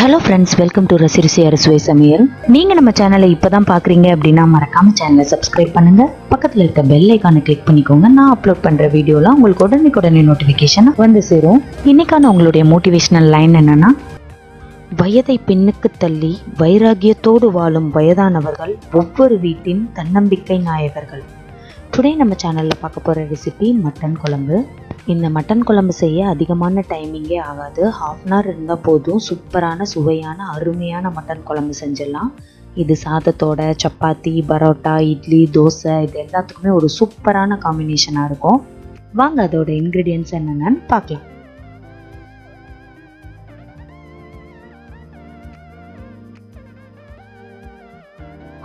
Hello friends, welcome to ரசிருசி அறுசுவை சமையல். நீங்கள் நம்ம சேனலை இப்போ தான் பார்க்குறீங்க அப்படின்னா மறக்காமல் சேனலை சப்ஸ்கிரைப் பண்ணுங்கள். பக்கத்தில் இருக்க பெல் ஐக்கானை கிளிக் பண்ணிக்கோங்க. நான் அப்லோட் பண்ணுற வீடியோலாம் உங்களுக்கு உடனே நோட்டிஃபிகேஷன் வந்து சேரும். இன்றைக்கான உங்களுடைய மோட்டிவேஷனல் லைன் என்னென்னா, வயதை பின்னுக்கு தள்ளி வைராகியத்தோடு வாழும் வயதானவர்கள் ஒவ்வொரு வீட்டின் தன்னம்பிக்கை நாயகர்கள். டுடே நம்ம சேனலில் பார்க்க போகிற ரெசிபி மட்டன் குழம்பு. இந்த மட்டன் குழம்பு செய்ய அதிகமான டைமிங்கே ஆகாது. 1/2 hour இருந்தால் போதும். சூப்பரான சுவையான அருமையான மட்டன் குழம்பு செஞ்சிடலாம். இது சாதத்தோட, சப்பாத்தி, பரோட்டா, இட்லி, தோசை இது எல்லாத்துக்குமே ஒரு சூப்பரான காம்பினேஷனாக இருக்கும். வாங்க அதோட இன்க்ரீடியன்ட்ஸ் என்னென்னு பார்க்கலாம்.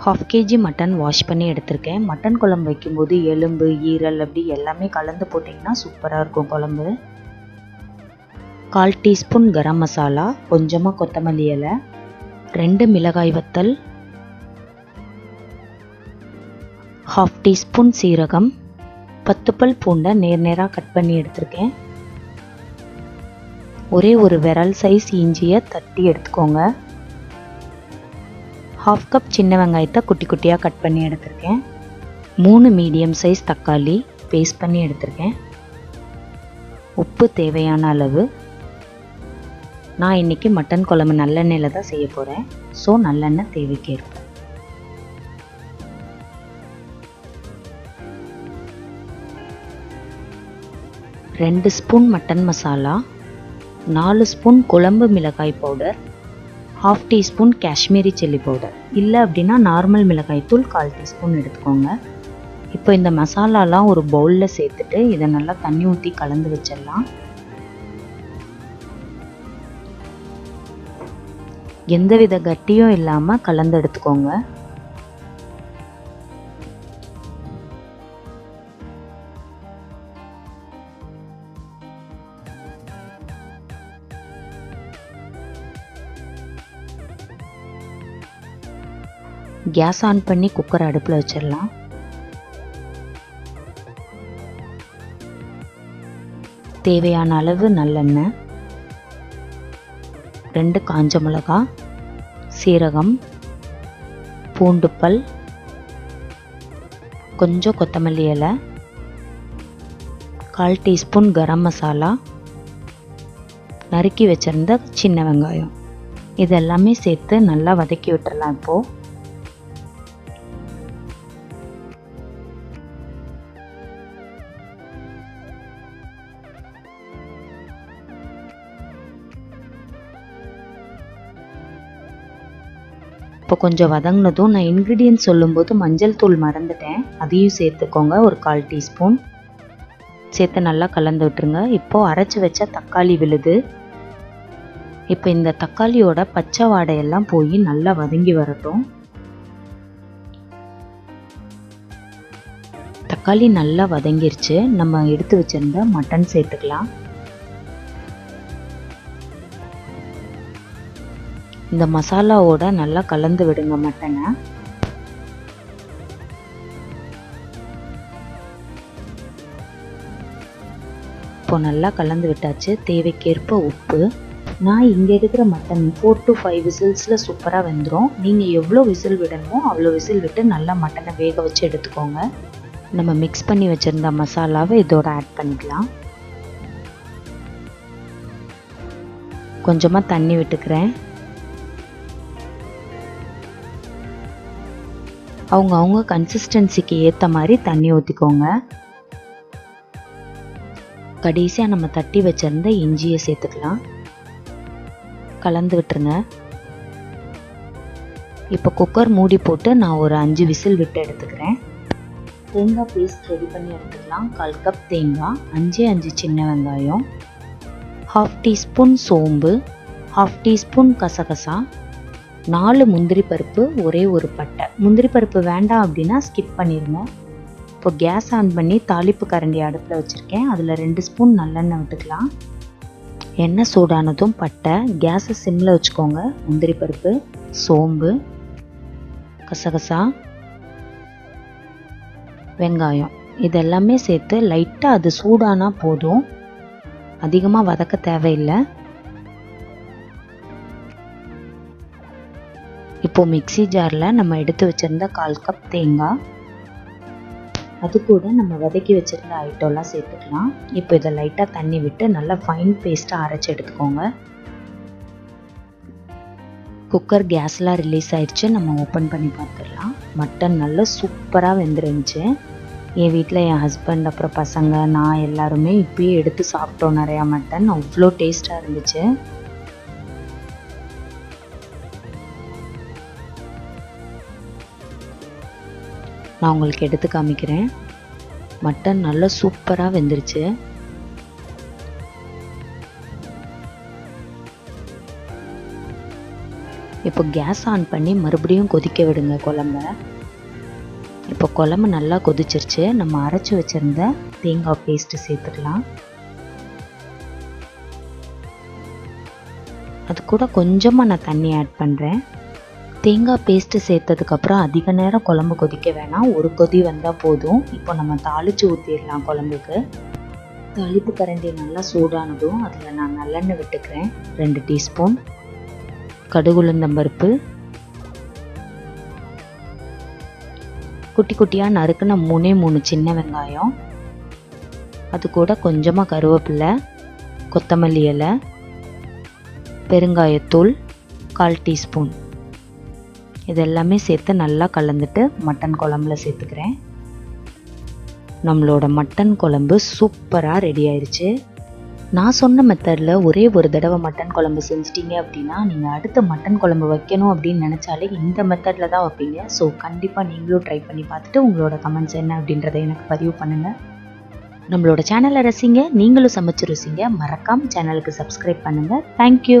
½ kg மட்டன் வாஷ் பண்ணி எடுத்திருக்கேன். மட்டன் குழம்பு வைக்கும்போது எலும்பு, ஈரல் அப்படி எல்லாமே கலந்து போட்டிங்கன்னா சூப்பராக இருக்கும் குழம்பு. 1/4 டீஸ்பூன் கரம் மசாலா, கொஞ்சமாக கொத்தமல்லி இலை, 2 மிளகாய் வத்தல், ½ டீஸ்பூன் சீரகம், 10 பல் பூண்டை நேராக கட் பண்ணி எடுத்திருக்கேன். ஒரே ஒரு விரல் சைஸ் இஞ்சியை தட்டி எடுத்துக்கோங்க. 1/2 கப் சின்ன வெங்காயத்தை குட்டி குட்டியாக கட் பண்ணி எடுத்திருக்கேன். 3 மீடியம் சைஸ் தக்காளி பேஸ்ட் பண்ணி எடுத்திருக்கேன். உப்பு தேவையான அளவு. நான் இன்றைக்கி மட்டன் குழம்பு நல்லெண்ணெயில் தான் செய்ய போகிறேன். ஸோ நல்லெண்ணெய் தேவைக்கேற்ப. ரெண்டு ஸ்பூன் மட்டன் மசாலா, 4 ஸ்பூன் குழம்பு மிளகாய் powder, ½ teaspoon Kashmiri chilli powder, இல்லை அப்படின்னா நார்மல் மிளகாய் தூள் 1/4 டீஸ்பூன் எடுத்துக்கோங்க. இப்போ இந்த மசாலாலாம் ஒரு பவுலில் சேர்த்துட்டு இதை நல்லா தண்ணி ஊற்றி கலந்து வச்சிடலாம். எந்தவித கட்டியும் இல்லாமல் கலந்து எடுத்துக்கோங்க. கேஸ் ஆன் பண்ணி குக்கரை அடுப்பில் வச்சிடலாம். தேவையான அளவு நல்லெண்ணெய், 2 காஞ்ச மிளகா, சீரகம், பூண்டு பல், கொஞ்சம் கொத்தமல்லி இலை, 1/4 டீஸ்பூன் கரம் மசாலா, நறுக்கி வச்சிருந்த சின்ன வெங்காயம் இதெல்லாமே சேர்த்து நல்லா வதக்கி விட்டுறலாம். இப்போது கொஞ்சம் வதங்கினதும் நான் இன்க்ரீடியன்ட் சொல்லும்போது மஞ்சள் தூள் மறந்துட்டேன், அதையும் சேர்த்துக்கோங்க. ஒரு 1/4 டீஸ்பூன் சேர்த்து நல்லா கலந்து விட்டுருங்க. இப்போது அரைச்சி வச்ச தக்காளி விழுது. இப்போ இந்த தக்காளியோட பச்சை வாடையெல்லாம் போய் நல்லா வதங்கி வரட்டும். தக்காளி நல்லா வதங்கிருச்சு. நம்ம எடுத்து வச்சிருந்த மட்டன் சேர்த்துக்கலாம். இந்த மசாலாவோட நல்லா கலந்து விடுங்க மட்டனை. இப்போ நல்லா கலந்து விட்டாச்சு. தேவைக்கேற்ப உப்பு. நான் இங்கே எடுக்கிற மட்டன் 4 to 5 விசில்ஸில் சூப்பராக வெந்துடும். நீங்கள் எவ்வளோ விசில் விடணுமோ அவ்வளோ விசில் விட்டு நல்லா மட்டனை வேக வச்சு எடுத்துக்கோங்க. நம்ம மிக்ஸ் பண்ணி வச்சுருந்த மசாலாவை இதோட ஆட் பண்ணிக்கலாம். கொஞ்சமாக தண்ணி விட்டுக்கிறேன். அவங்க கன்சிஸ்டன்சிக்கு ஏற்ற மாதிரி தண்ணி ஊற்றிக்கோங்க. கடைசியாக நம்ம தட்டி வச்சிருந்த இஞ்சியை சேர்த்துக்கலாம். கலந்து விட்டுருங்க. இப்போ குக்கர் மூடி போட்டு நான் ஒரு 5 விசில் விட்டு எடுத்துக்கிறேன். தேங்காய் பேஸ்ட் ரெடி பண்ணி எடுத்துக்கலாம். 1/4 கப் தேங்காய், 5 சின்ன வெங்காயம், ½ டீஸ்பூன் சோம்பு, ½ டீஸ்பூன் கசகசா, 4 முந்திரி பருப்பு, ஒரே ஒரு பட்டை. முந்திரி பருப்பு வேண்டாம் அப்படின்னா ஸ்கிப் பண்ணிடுங்க. இப்போ கேஸ் ஆன் பண்ணி தாளிப்பு கரண்டி அடுப்பில் வச்சுருக்கேன். அதில் 2 ஸ்பூன் நல்லெண்ணெய் விட்டுக்கலாம். எண்ணெய் சூடானதும் பட்டை, கேஸை சிம்மில் வச்சுக்கோங்க. முந்திரி பருப்பு, சோம்பு, கசகசா, வெங்காயம் இதெல்லாமே சேர்த்து லைட்டாக அது சூடானா போதும், அதிகமாக வதக்க தேவையில்லை. இப்போ மிக்ஸி ஜாரில் நம்ம எடுத்து வச்சுருந்த 1/4 கப் தேங்காய், அது கூட நம்ம வதக்கி வச்சுருந்த ஐட்டம்லாம் சேர்த்துக்கலாம். இப்போ இதை லைட்டாக தண்ணி விட்டு நல்லா ஃபைன் பேஸ்ட்டாக அரைச்சி எடுத்துக்கோங்க. குக்கர் கேஸ்லாம் ரிலீஸ் ஆயிடுச்சு. நம்ம ஓப்பன் பண்ணி பார்த்துடலாம். மட்டன் நல்லா சூப்பராக வெந்துருந்துச்சு. என் வீட்டில் என் ஹஸ்பண்ட் அப்புறம் பசங்க நான் எல்லாருமே இப்பயே எடுத்து சாப்பிட்டோம். நிறையா மட்டன் அவ்வளோ டேஸ்ட்டாக இருந்துச்சு. நான் உங்களுக்கு எடுத்து காமிக்கிறேன். மட்டன் நல்லா சூப்பராக வெந்துருச்சு. இப்போ கேஸ் ஆன் பண்ணி மறுபடியும் கொதிக்க விடுங்க குழம்ப. இப்போ குழம்பு நல்லா கொதிச்சிருச்சு. நம்ம அரைச்சி வச்சுருந்த தேங்காய் பேஸ்ட்டு சேர்த்துக்கலாம். அது கூட கொஞ்சமாக நான் தண்ணி ஆட் பண்ணுறேன். தேங்காய் பேஸ்ட்டு சேர்த்ததுக்கப்புறம் அதிக நேரம் குழம்பு கொதிக்க வேணாம், ஒரு கொதி வந்தால் போதும். இப்போ நம்ம தாளித்து ஊற்றிடலாம் குழம்புக்கு. தாளிப்பு கரண்டி நல்லா சூடானதும் அதில் நான் நல்லெண்ணெய் விட்டுக்கிறேன். 2 டீஸ்பூன் கடுகு உளுந்தம்பருப்பு, குட்டி குட்டியாக நறுக்குன 3 சின்ன வெங்காயம், அது கூட கொஞ்சமாக கருவேப்பிலை, கொத்தமல்லி இலை, பெருங்காயத்தூள் 1/4 டீஸ்பூன், இதெல்லாமே சேர்த்து நல்லா கலந்துட்டு மட்டன் குழம்புல சேர்த்துக்கிறேன். நம்மளோட மட்டன் குழம்பு சூப்பராக ரெடி ஆயிடுச்சு. நான் சொன்ன மெத்தடில் ஒரே ஒரு தடவை மட்டன் குழம்பு செஞ்சிட்டிங்க அப்படின்னா நீங்கள் அடுத்த மட்டன் குழம்பு வைக்கணும் அப்படின்னு நினச்சாலே இந்த மெத்தடில் தான் வைப்பீங்க. ஸோ கண்டிப்பாக நீங்களும் ட்ரை பண்ணி பார்த்துட்டு உங்களோட கமெண்ட்ஸ் என்ன அப்படின்றத எனக்கு பதிவு பண்ணுங்கள். நம்மளோட சேனலை ரசிங்க, நீங்களும் சமைச்சு ருசிங்க. மறக்காமல் சேனலுக்கு சப்ஸ்கிரைப் பண்ணுங்கள். தேங்க்யூ.